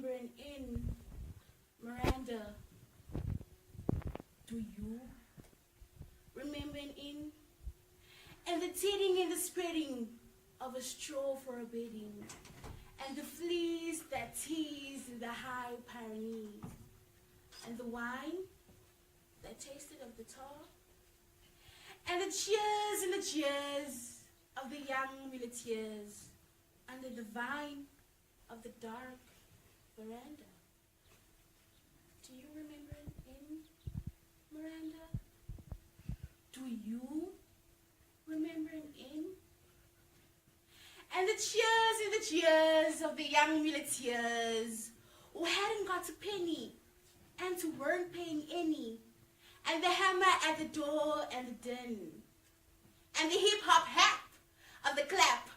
remembering in Miranda? Do you remembering in? And the tearing and the spreading of a straw for a bedding, and the fleas that teased the high Pyrenees, and the wine that tasted of the tar, and the cheers of the young muleteers under the vine of the dark veranda. Do you remember in Miranda? Do you remember in? And the cheers of the young muleteers who hadn't got a penny and who weren't paying any, and the hammer at the door and the din, and the hip-hop hap of the clap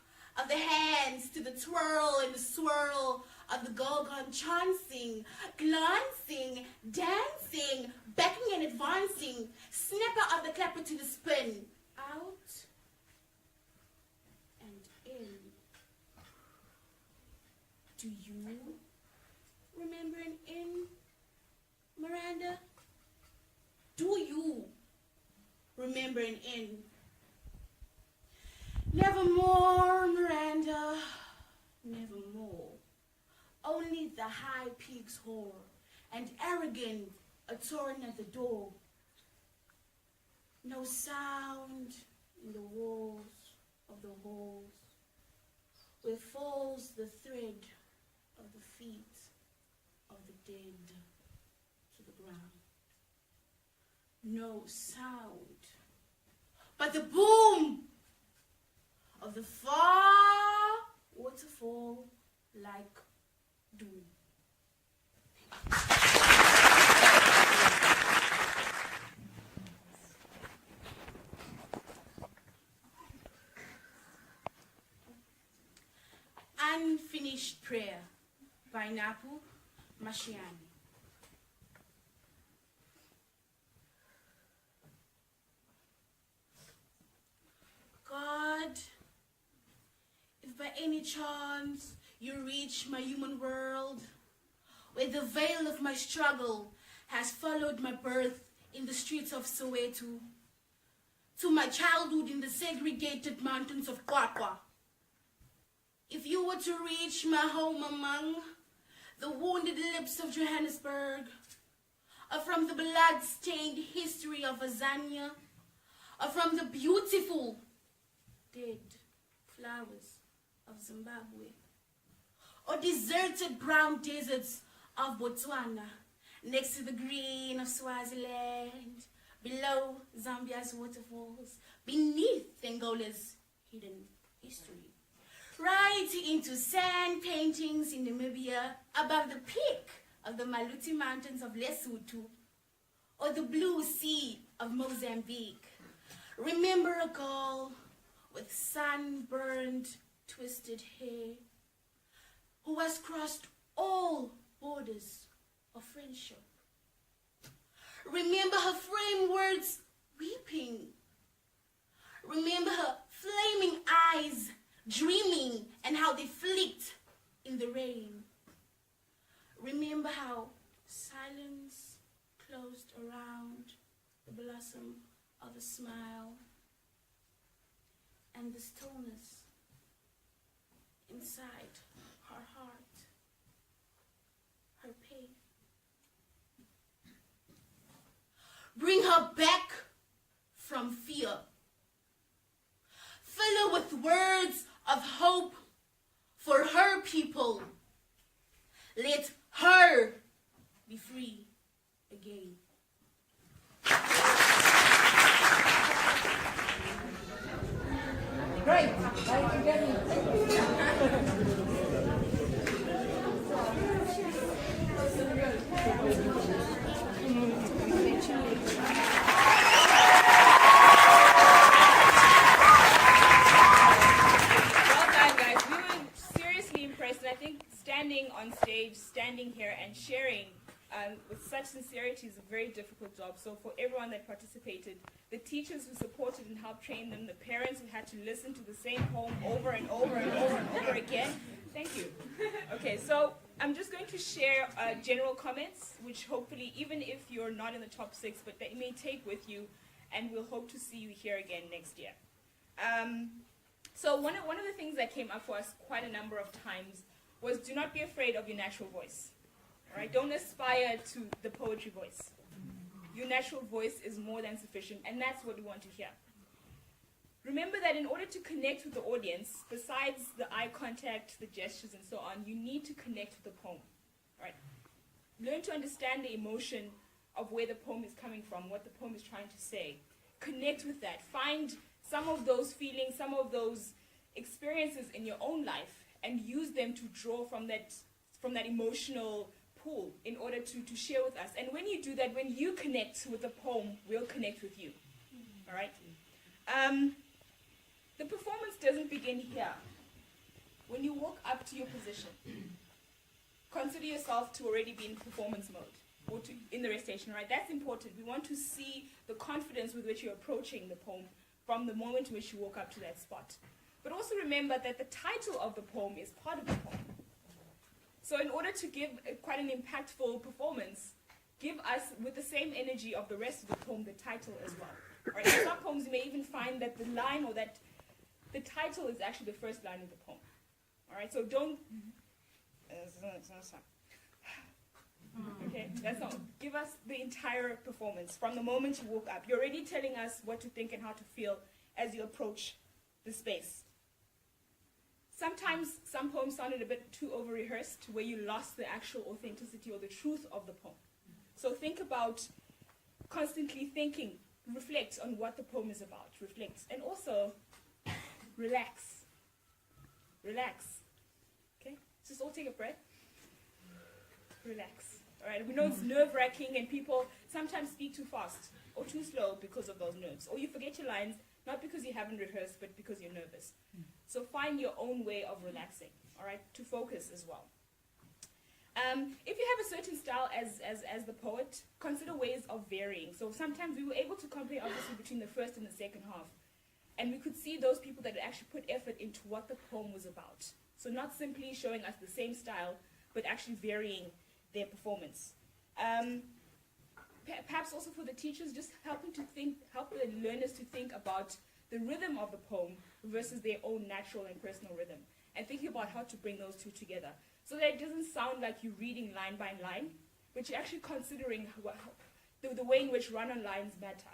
of the hands to the twirl and the swirl of the gorgon chancing, glancing, dancing, backing and advancing, snapper of the clapper to the spin, out and in. Do you remember an in, Miranda? Do you remember an in? Nevermore, Miranda, nevermore. Only the high peaks hoar, and arrogant a torn at the door. No sound in the walls of the halls, where falls the thread of the feet of the dead to the ground. No sound, but the boom of the far waterfall like doom. Unfinished Prayer by Napu Mashiane. God, if by any chance you reach my human world, where the veil of my struggle has followed my birth in the streets of Soweto, to my childhood in the segregated mountains of Kwakwa, if you were to reach my home among the wounded lips of Johannesburg, or from the blood-stained history of Azania, or from the beautiful dead flowers of Zimbabwe, or deserted brown deserts of Botswana, next to the green of Swaziland, below Zambia's waterfalls, beneath Angola's hidden history, right into sand paintings in Namibia, above the peak of the Maluti Mountains of Lesotho, or the blue sea of Mozambique. Remember a girl with sunburned, twisted hair, who has crossed all borders of friendship. Remember her framed words weeping. Remember her flaming eyes dreaming and how they flicked in the rain. Remember how silence closed around the blossom of a smile, and the stillness inside her heart, her pain. Bring her back from fear. Fill her with words of hope for her people. Let her be free again. Great. Thank you, Jenny. Standing here and sharing with such sincerity is a very difficult job. So for everyone that participated, the teachers who supported and helped train them, the parents who had to listen to the same poem over and over and over and over again, thank you. Okay, so I'm just going to share general comments, which hopefully, even if you're not in the top 6, but that you may take with you, and we'll hope to see you here again next year. So one of the things that came up for us quite a number of times was, do not be afraid of your natural voice. All right? Don't aspire to the poetry voice. Your natural voice is more than sufficient, and that's what we want to hear. Remember that in order to connect with the audience, besides the eye contact, the gestures, and so on, you need to connect with the poem. Right? Learn to understand the emotion of where the poem is coming from, what the poem is trying to say. Connect with that. Find some of those feelings, some of those experiences in your own life, and use them to draw from that emotional pool in order to share with us. And when you do that, when you connect with the poem, we'll connect with you. All right? The performance doesn't begin here. When you walk up to your position, consider yourself to already be in performance mode, or in the recitation, right? That's important. We want to see the confidence with which you're approaching the poem from the moment in which you walk up to that spot. But also remember that the title of the poem is part of the poem. So in order to give quite an impactful performance, give us, with the same energy of the rest of the poem, the title as well. Right? In some poems, you may even find that the line or that the title is actually the first line of the poem. All right, so don't. Okay, that's not. Give us the entire performance from the moment you woke up. You're already telling us what to think and how to feel as you approach the space. Sometimes some poems sounded a bit too over-rehearsed, where you lost the actual authenticity or the truth of the poem. So think about constantly thinking, reflect on what the poem is about, reflect, and also relax. Relax. Okay? Just all take a breath. Relax. All right? We know it's nerve-wracking, and people sometimes speak too fast or too slow because of those nerves. Or you forget your lines, not because you haven't rehearsed, but because you're nervous. So find your own way of relaxing, all right, to focus as well. If you have a certain style as the poet, consider ways of varying. So sometimes we were able to compare, obviously, between the first and the second half. And we could see those people that actually put effort into what the poem was about. So not simply showing us the same style, but actually varying their performance. Perhaps also for the teachers, just help the learners to think about the rhythm of the poem versus their own natural and personal rhythm, and thinking about how to bring those two together, so that it doesn't sound like you're reading line by line, but you're actually considering the way in which run-on lines matter,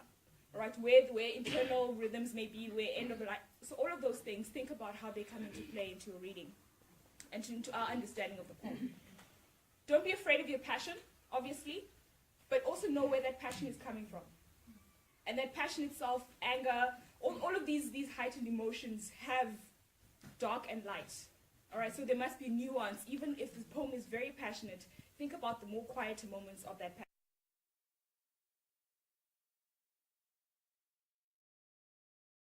right? Where internal rhythms may be, where end of the line. So all of those things, think about how they come into play into your reading and into our understanding of the poem. Don't be afraid of your passion, obviously, but also know where that passion is coming from. And that passion itself, anger, all of these heightened emotions have dark and light. All right, so there must be nuance. Even if the poem is very passionate, think about the more quieter moments of that passion.